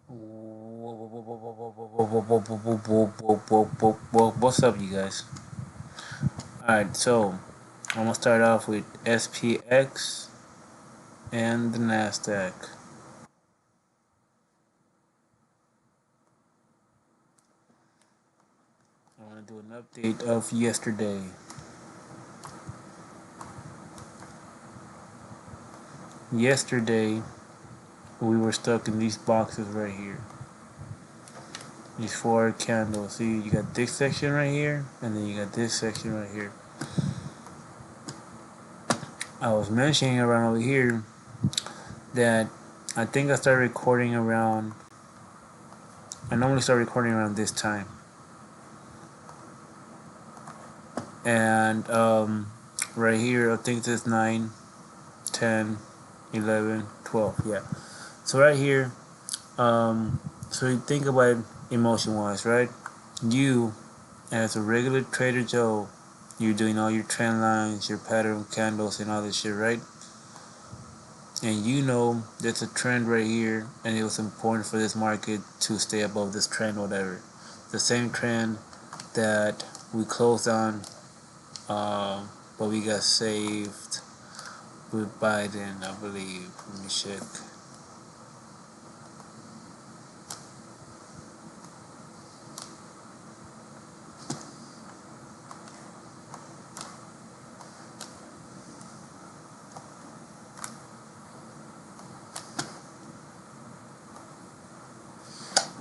What's up, you guys? Alright, so I'm gonna start off with SPX and the NASDAQ. I want to do an update of yesterday. Yesterday, we were stuck in these boxes right here. These four candles. See, you got this section right here, and then you got this section right here. I was mentioning around over here that I think I started recording around. I normally start recording around this time, and right here, I think this 9, 10, 11, 12. Yeah. So right here, so you think about it emotion wise, right? You, as a regular Trader Joe, you're doing all your trend lines, your pattern candles, and all this shit, right? And you know there's a trend right here, and it was important for this market to stay above this trend, whatever. The same trend that we closed on, but we got saved with Biden, I believe. Let me check.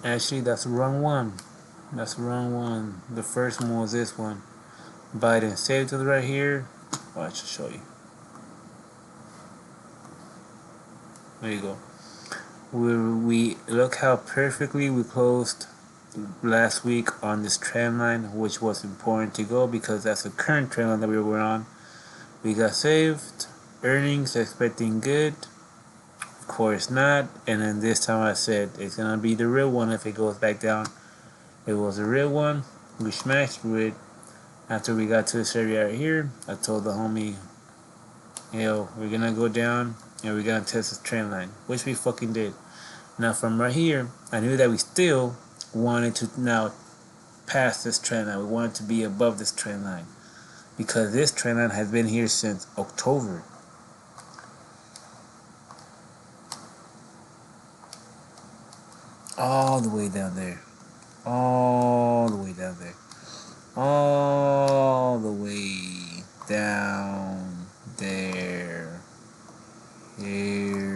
Actually, that's the wrong one. That's the wrong one. The first one was this one. Biden saved it right here. Watch, I show you. There you go. We look how perfectly we closed last week on this trend line, which was important to go because that's the current trend line that we were on. We got saved. Earnings expecting good. Of course not. And then this time I said it's gonna be the real one if it goes back down. It was a real one. We smashed through it. After we got to this area right here, I told the homie, yo, we're gonna go down and we're gonna test this trend line, which we fucking did. Now from right here, I knew that we still wanted to now pass this trend line. We wanted to be above this trend line because this trend line has been here since October. All the way down there. All the way down there. All the way down there. Here.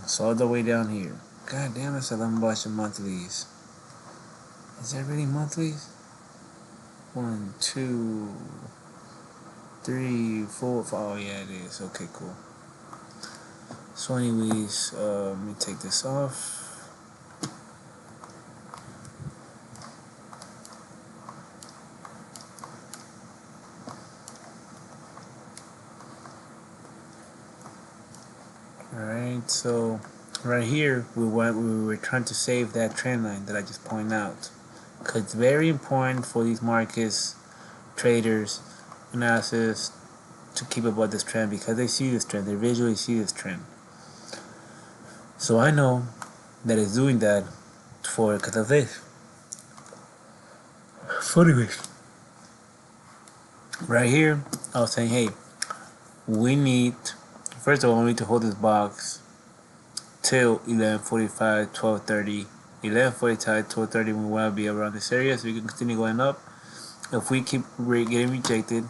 So all the way down here. God damn, I said I'm watching monthlies. Is that really monthlies? 1, 2, 3, 4, 5. Oh yeah, it is. Okay, cool. So anyways, let me take this off. Alright, so right here we were trying to save that trend line that I just pointed out. Because it's very important for these markets, traders, analysis to keep above this trend because they see this trend, they visually see this trend. So I know that it's doing that for because of this. So anyways, right here, I was saying, hey, we need, first of all, we need to hold this box till 11:45, 12:30. 11:45, 12:30, we want to be around this area so we can continue going up. If we keep getting rejected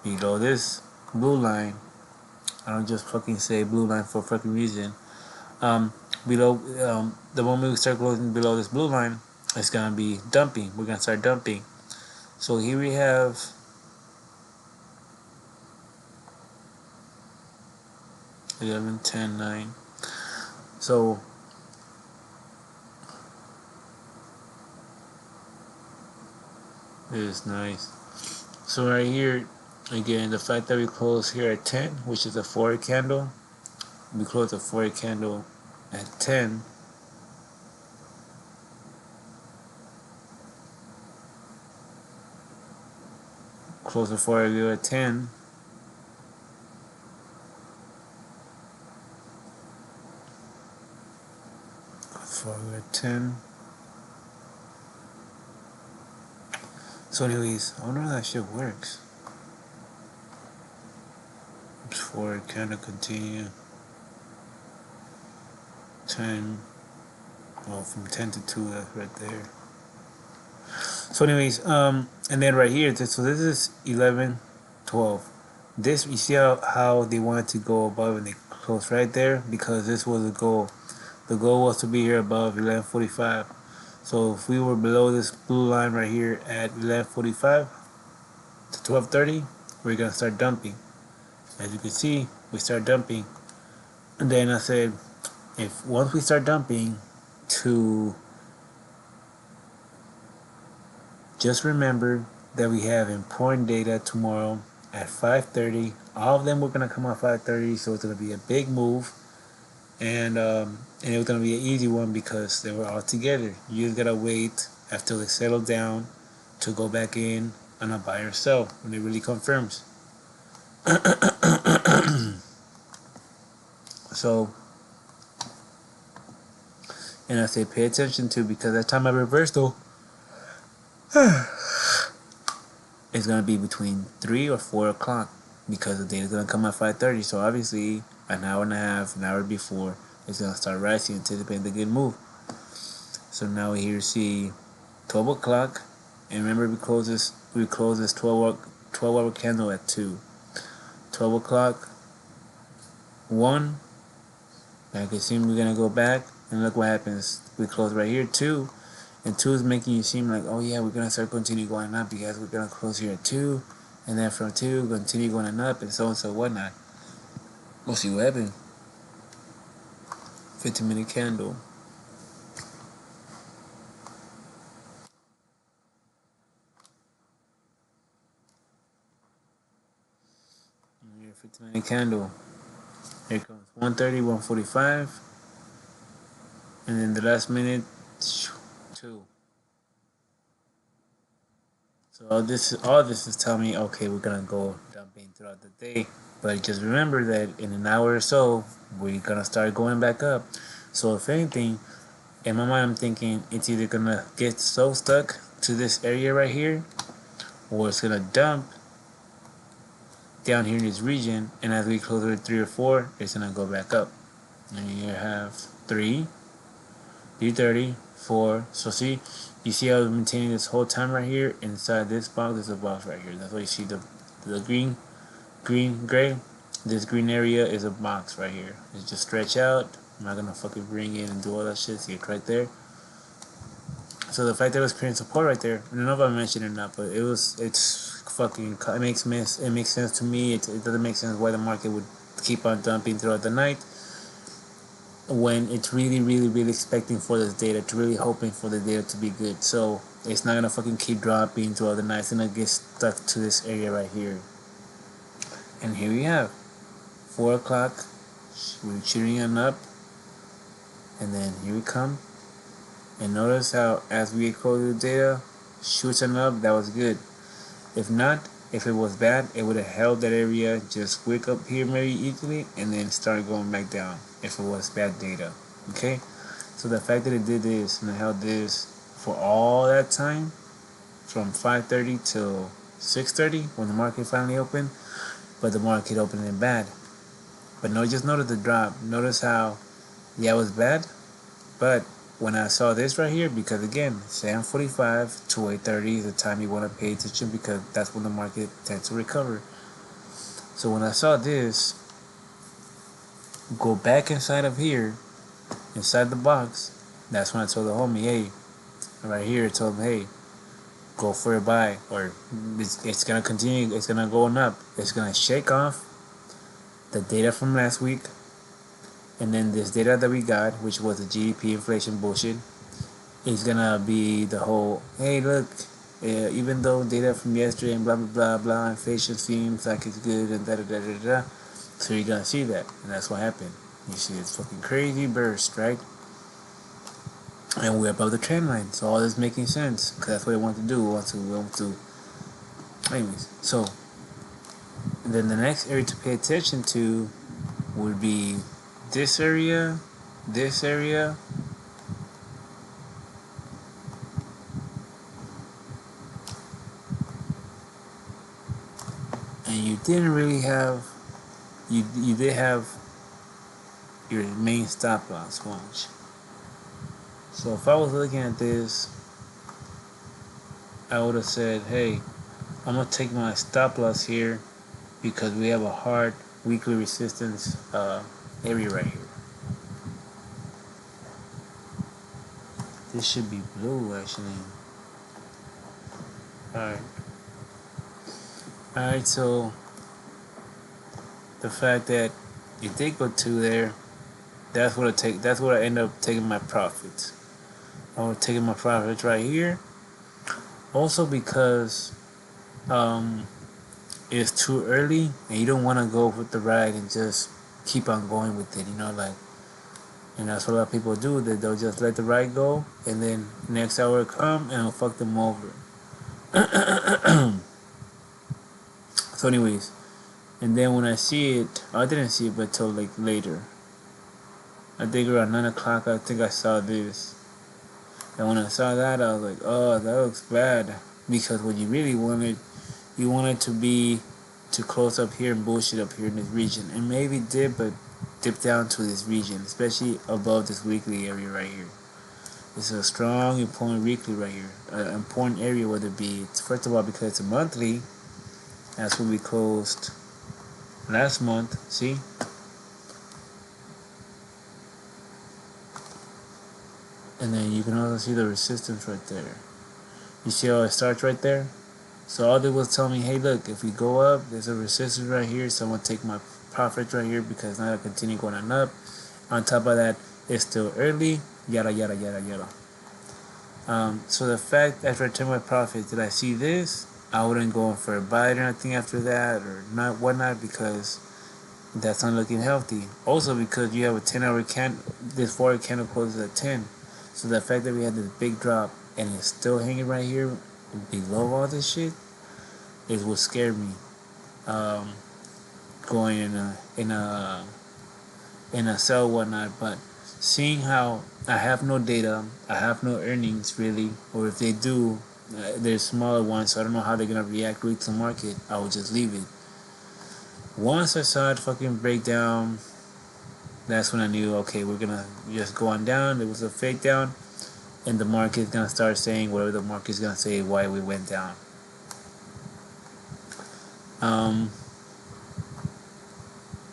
below this blue line, I don't just fucking say blue line for a fucking reason. Below, the moment we start closing below this blue line, it's gonna be dumping. We're gonna start dumping. So here we have 11, 10, 9. So it is nice. So right here, again, the fact that we close here at 10, which is a 4 candle, we close a 4 candle at 10. Close the 4 at 10. before we're at 10. So anyways, I wonder how that shit works. Before it kind of continue. 10. Well, from 10 to 2, that's right there. So anyways, and then right here, so this is 11, 12. This, you see how they wanted to go above and they closed right there? Because this was the goal. The goal was to be here above 11:45. So if we were below this blue line right here at 11:45 to 12:30, we're gonna start dumping. As you can see, we start dumping. And then I said, if once we start dumping, to just remember that we have important data tomorrow at 5:30. All of them were gonna come at 5:30, so it's gonna be a big move, and it was gonna be an easy one because they were all together. You just gotta wait until they settle down to go back in on a buy or sell when it really confirms. So, and I say pay attention to, because that time I reversed though, it's gonna be between 3 or 4 o'clock because the data is gonna come at 5:30. So obviously, an hour and a half, an hour before, it's gonna start rising, anticipating the good move. So now we here see 12 o'clock, and remember we close this 12-hour candle at 2. 12 o'clock, 1. Like it seems we're gonna go back, and look what happens. We close right here 2. And 2 is making you seem like, oh yeah, we're going to start continue going up because we're going to close here at 2. And then from 2, continue going up and so on and so whatnot. We'll see what happens. 15-minute candle. Here, 15-minute candle. Here comes 1:30, 1:45. And then the last minute, 2. So all this is telling me, okay, we're gonna go dumping throughout the day. But just remember that in an hour or so, we're gonna start going back up. So if anything, in my mind I'm thinking it's either gonna get so stuck to this area right here, or it's gonna dump down here in this region, and as we close at 3 or 4, it's gonna go back up. And you have 3, 3:30, 4. So see, you see how I was maintaining this whole time right here. Inside this box, there's a box right here. That's why you see the green, gray. This green area is a box right here. It's just stretch out. I'm not gonna fucking bring in and do all that shit. See it right there. So the fact that it was creating support right there, I don't know if I mentioned it or not, but it's fucking, it makes sense to me. It doesn't make sense why the market would keep on dumping throughout the night when it's really expecting for this data, to really hoping for the data to be good. So it's not gonna fucking keep dropping throughout the night. It's gonna get stuck to this area right here. And here we have 4 o'clock. We're shooting on up, and then here we come. And notice how as we close the data, shoots on up. That was good. If not, if it was bad, it would have held that area, just wick up here very easily, and then start going back down if it was bad data. Okay? So the fact that it did this and it held this for all that time, from 5:30 till 6:30 when the market finally opened, but the market opened in bad. But no, just notice the drop. Notice how, yeah, it was bad, but when I saw this right here, because again, 7:45 to 8:30 is the time you want to pay attention, because that's when the market tends to recover. So when I saw this go back inside of here, inside the box, that's when I told the homie, hey, right here, I told him, hey, go for a buy, or it's gonna continue, it's gonna go on up, it's gonna shake off the data from last week. And then this data that we got, which was the GDP inflation bullshit, is gonna be the whole, hey look, even though data from yesterday and blah blah blah blah, inflation seems like it's good and da da da da da. So you're gonna see that, and that's what happened. You see this fucking crazy burst, right? And we're above the trend line, so all this making sense, because that's what we want to do. We want to. Anyways, so then the next area to pay attention to would be this area, didn't really have, you did have your main stop loss. Watch. So if I was looking at this, I would have said, hey, I'm gonna take my stop loss here because we have a hard weekly resistance area right here. This should be blue actually. Alright, so the fact that you did go to there, that's what I end up taking my profits. I was taking my profits right here. Also because it's too early and you don't want to go with the ride and just keep on going with it, and that's what a lot of people do, that they'll just let the ride go and then next hour come and it'll fuck them over. So anyways, and then when I see it, I didn't see it but till like later. I think around 9 o'clock I think I saw this. And when I saw that, I was like, oh, that looks bad. Because what you really wanted, you wanted to close up here and bullshit up here in this region. And maybe dip down to this region, especially above this weekly area right here. It's a strong, important weekly right here. An important area, whether it be, first of all, because it's a monthly. That's what we closed last month. See? And then you can also see the resistance right there. You see how it starts right there? So all they was telling me, hey, look, if we go up, there's a resistance right here, so I'm going to take my profits right here because now I continue going on up. On top of that, it's still early, yada, yada, yada, yada. So the fact after I took my profits, did I see this? I wouldn't go in for a buy or anything after that or not, whatnot, because that's not looking healthy. Also because you have a 10-hour candle, this forward candle closes at 10. So the fact that we had this big drop and it's still hanging right here below all this shit is what scared me. Going in a sell whatnot, but seeing how I have no data, I have no earnings really, or if they do, they're smaller ones, so I don't know how they're gonna react with the market. I will just leave it. Once I saw it fucking break down, that's when I knew, okay, we're gonna just go on down. It was a fake down, and the market's gonna start saying whatever the market's gonna say why we went down.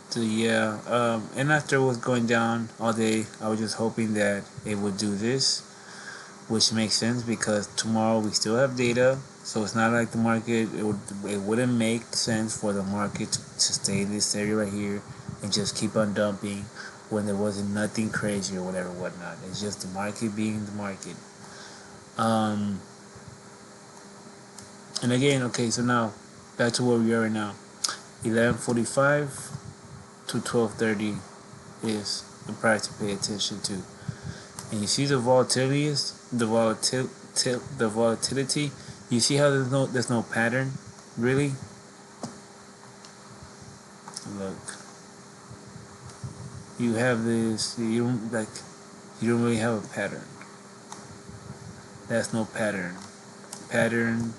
So yeah, and after it was going down all day, I was just hoping that it would do this, which makes sense because tomorrow we still have data. So it's not like the market, it wouldn't make sense for the market to stay in this area right here and just keep on dumping when there wasn't nothing crazy or whatever, whatnot. It's just the market being the market. And again, okay, so now back to where we are right now. 11:45 to 12:30 is the price to pay attention to. And you see the volatility. You see how there's no pattern, really. Look, you have this. You don't really have a pattern. That's no pattern. Pattern.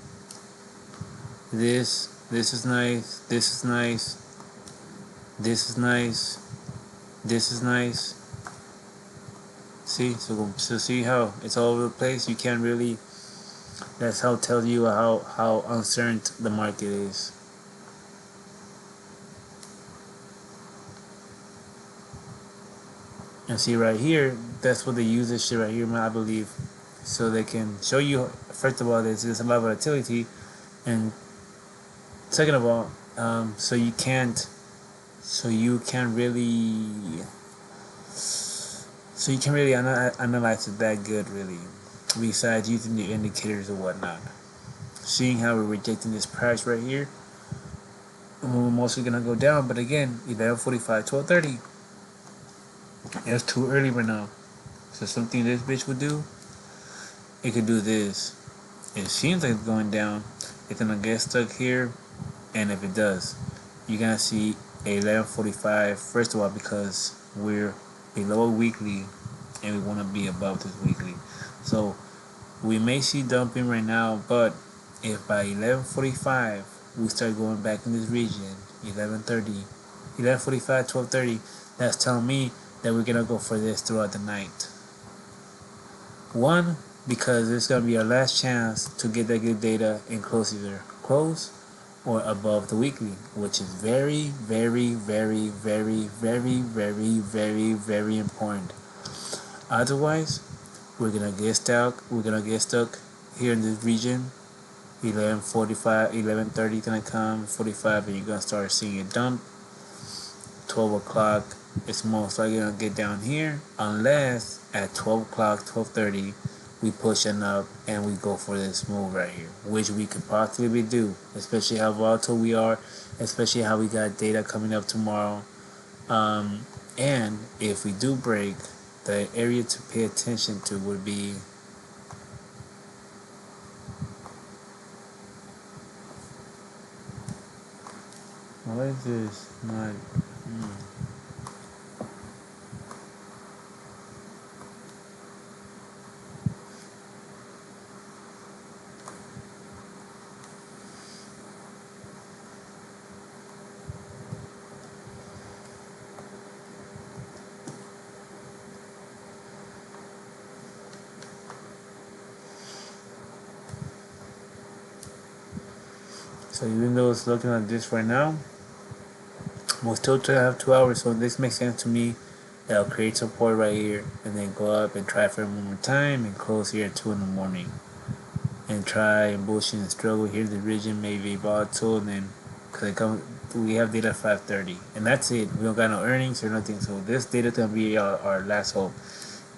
This is nice. This is nice. This is nice. This is nice. See, so see how it's all over the place. You can't really. That's how it tells you how uncertain the market is. And see right here, that's what they use this shit right here, I believe, so they can show you. First of all, there's a lot of volatility, and second of all, so you can't really analyze it that good, really, besides using the indicators or whatnot. Seeing how we're rejecting this price right here, and we're mostly gonna go down, but again, 11:45, 12:30. It's too early right now. So something this bitch would do, it could do this. It seems like it's going down. It's gonna get stuck here, and if it does, you're gonna see a 11:45. First of all, because we're below a weekly, and we want to be above this weekly. So we may see dumping right now, but if by 11:45 we start going back in this region. 11:45, 12:30. That's telling me that we're gonna go for this throughout the night. One, because it's gonna be our last chance to get that good data and close either close or above the weekly, which is very, very, very, very, very, very, very, very important. Otherwise, we're gonna get stuck. We're gonna get stuck here in this region. 11:45, 11:30 gonna come, 45, and you're gonna start seeing it dump. 12 o'clock, it's most likely gonna get down here, unless at 12 o'clock, 12:30, we push enough and we go for this move right here, which we could possibly do, especially how volatile we are, especially how we got data coming up tomorrow. And if we do break, the area to pay attention to would be what is this? Not. So even though it's looking like this right now, we'll still try to have 2 hours. So this makes sense to me. That'll create support right here, and then go up and try for one more time, and close here at 2 in the morning, and try and bullshit and struggle here in the region, maybe volatile, and then because we have data at 5:30, and that's it. We don't got no earnings or nothing. So this data gonna be our last hope.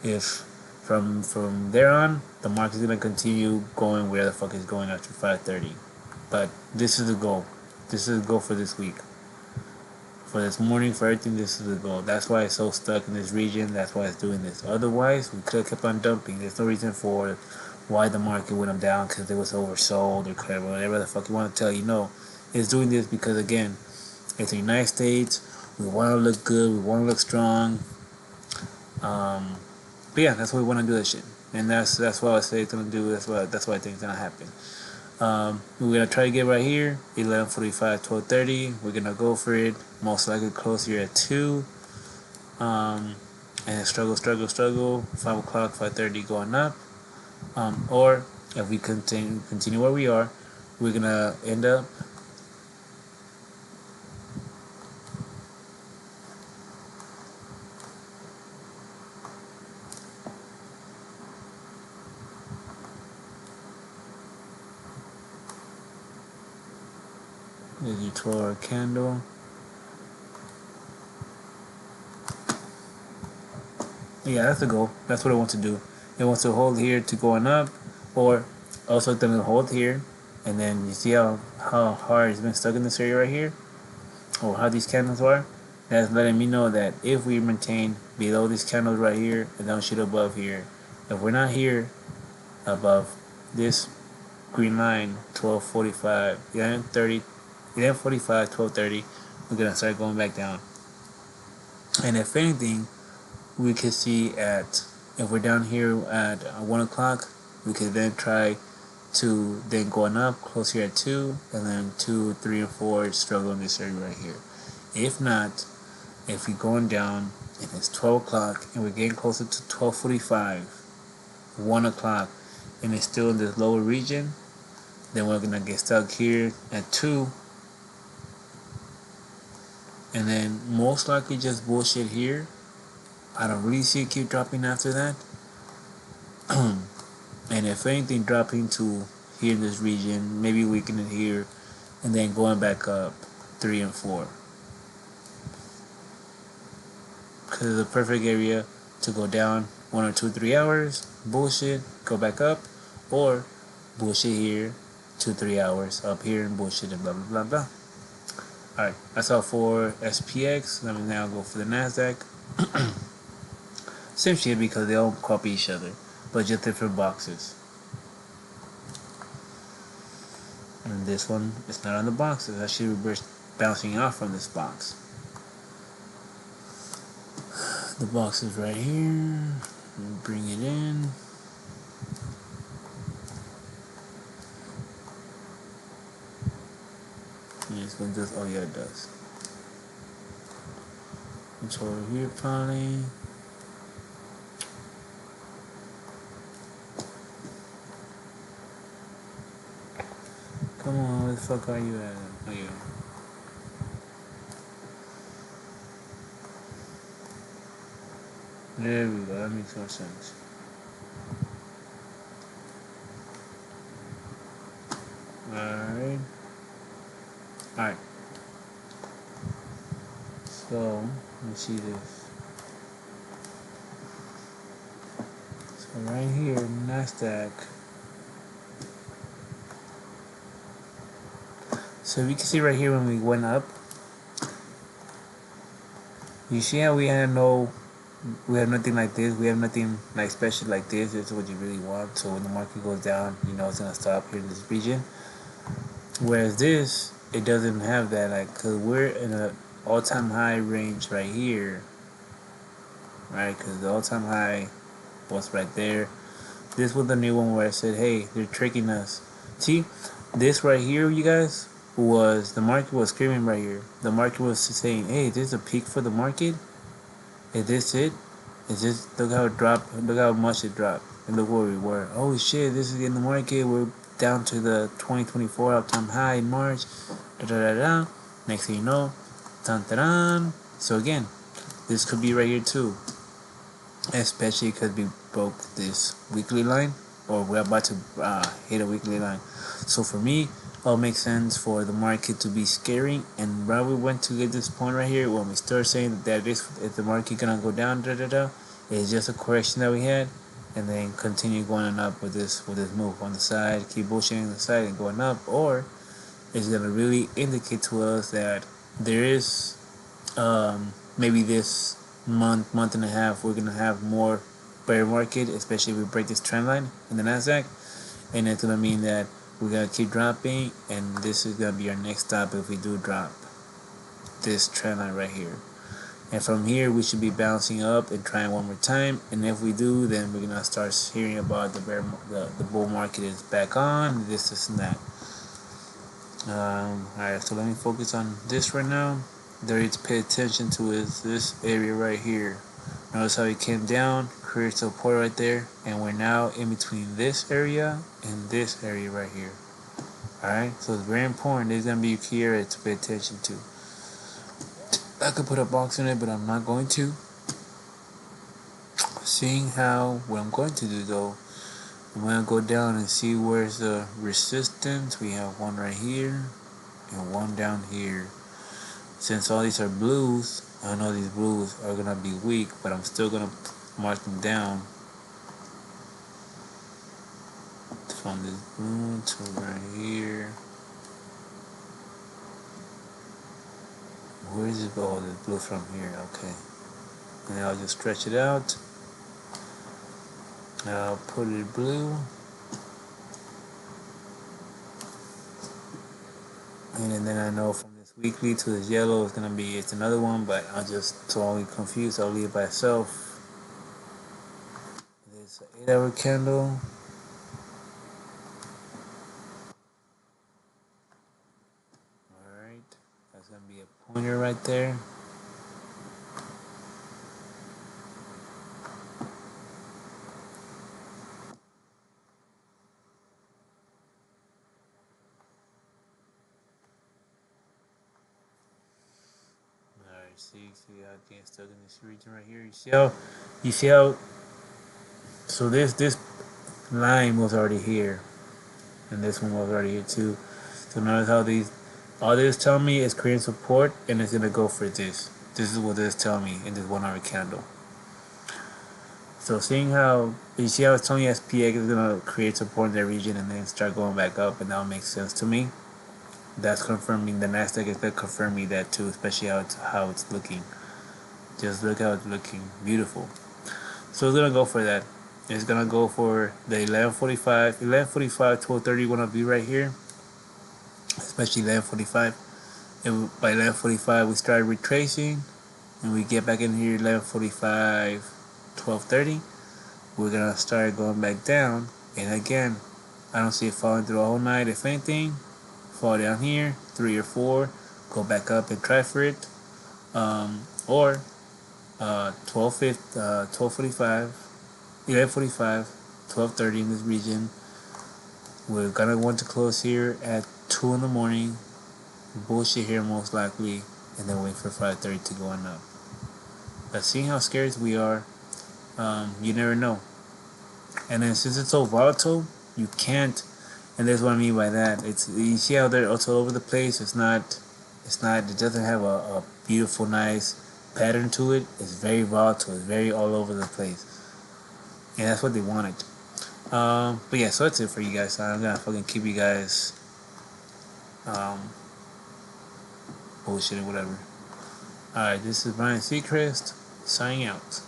If from there on, the market's gonna continue going where the fuck is going after 5:30. But this is the goal. This is the goal for this week. For this morning, for everything, this is the goal. That's why it's so stuck in this region. That's why it's doing this. Otherwise, we could have kept on dumping. There's no reason for why the market went down because it was oversold or whatever the fuck you want to tell you. No, it's doing this because, again, it's the United States. We want to look good. We want to look strong. But yeah, that's why we want to do this shit. And that's what I say it's gonna do. That's why I think it's gonna happen. We're gonna try to get right here, 11:45, 12:30. We're gonna go for it. Most likely close here at 2. And struggle. 5 o'clock, 5:30 going up. Or if we continue where we are, we're gonna end up. There's your 12-hour candle. Yeah, that's the goal. That's what it wants to do. It wants to hold here to going up, or also then to hold here, and then you see how hard it's been stuck in this area right here, or how these candles are. That's letting me know that if we maintain below these candles right here and don't shoot above here, if we're not here above this green line, 12:45, 11:30, 11:45, 12:30, we're gonna start going back down. And if anything, we could see if we're down here at 1 o'clock, we could then try to then going up close here at 2, and then 2, 3, and 4 struggle in this area right here. If not, if we're going down and it's 12 o'clock and we're getting closer to 12:45, 1 o'clock, and it's still in this lower region, then we're gonna get stuck here at 2, and then most likely just bullshit here. I don't really see it keep dropping after that. And if anything, dropping to here in this region, maybe weakening here, and then going back up 3 and 4. Because it's a perfect area to go down 1 or 2, 3 hours, bullshit, go back up, or bullshit here, 2, 3 hours up here and bullshit and blah blah blah blah. Alright, that's all for SPX. Let me now go for the NASDAQ. Same shit because they all copy each other, but just different boxes. And this one is not on the box, it's actually reverse bouncing off from this box. The box is right here. Bring it in. one does. Oh yeah, it does. It's over here probably. Come on, where the fuck are you at? Oh yeah. There we go. That makes more sense. Alright. Alright. So, let me see this. So right here, NASDAQ. So we can see right here when we went up. You see how we have nothing like this. We have nothing like special like this. This is what you really want. So when the market goes down, you know it's gonna stop here in this region. Whereas this, it doesn't have that. Like, cause we're in a all-time high range right here, right? Cause the all-time high was right there. This was the new one where I said, hey, they're tricking us. See, this right here, you guys, was the market was screaming right here. The market was saying, hey, this is a peak for the market. Is this it? Is this, look how it dropped, look how much it dropped. And look where we were. Oh shit, this is in the market. We're down to the 2024 all-time high in March. Da da da da. Next thing you know, dun dun dun. So again, this could be right here too. Especially because we broke this weekly line, or we're about to hit a weekly line. So for me, it'll make sense for the market to be scary. And right we went to get this point right here, when we start saying that this if the market gonna go down, da da da, it's just a correction that we had, and then continue going up with this move on the side, keep bullshitting on the side and going up, or it's gonna really indicate to us that there is maybe this month and a half, we're gonna have more bear market, especially if we break this trend line in the NASDAQ, and it's gonna mean that we're gonna keep dropping, and this is gonna be our next stop if we do drop this trend line right here. And from here, we should be bouncing up and trying one more time. And if we do, then we're gonna start hearing about the bull market is back on this and that. Alright, so let me focus on this right now. There to pay attention to is this area right here. Notice how it came down, created support right there, and we're now in between this area and this area right here. Alright, so it's very important. There's gonna be a key area to pay attention to. I could put a box in it, but I'm not going to. Seeing how, what I'm going to do though, I'm gonna go down and see where's the resistance. We have one right here and one down here. Since all these are blues, I know these blues are gonna be weak, but I'm still gonna mark them down. From this blue to right here. Where is it? Oh, the blue from here. Okay. And then I'll just stretch it out. I'll put it blue. And then I know from this weekly to this yellow it's gonna be it's another one, but I'll just totally confused. I'll leave it by itself. There's an 8-hour candle. Alright, that's gonna be a pointer right there. See how it gets stuck in this region right here. You see how so this line was already here, and this one was already here too. So notice how all this telling me is creating support, and it's gonna go for this. This is what this telling me in this 1-hour candle. So seeing how you see how it's telling you SPX is gonna create support in that region and then start going back up, and that makes sense to me. That's confirming the NASDAQ is gonna confirm me that too, especially how it's looking. Just look how it's looking, beautiful. So it's gonna go for that. It's gonna go for the 11:45, 12:30 wanna be right here, especially 11:45. And by 11:45 we start retracing, and we get back in here 11:45, 12:30. We're gonna start going back down, and again, I don't see it falling through the whole night. If anything, fall down here 3 or 4, go back up and try for it, or 12:45, 11:45, 12:30 in this region. We're gonna want to close here at 2 in the morning. Bullshit here most likely, and then wait for 5:30 to go on up. But seeing how scared we are, you never know. And then since it's so volatile, you can't. And that's what I mean by that. It's, you see how they're also all over the place. It's not. It doesn't have a beautiful, nice pattern to it. It's very volatile. It's very all over the place, and that's what they wanted. But yeah, so that's it for you guys. I'm gonna fucking keep you guys bullshitting whatever. Alright, this is Brian Seacrest signing out.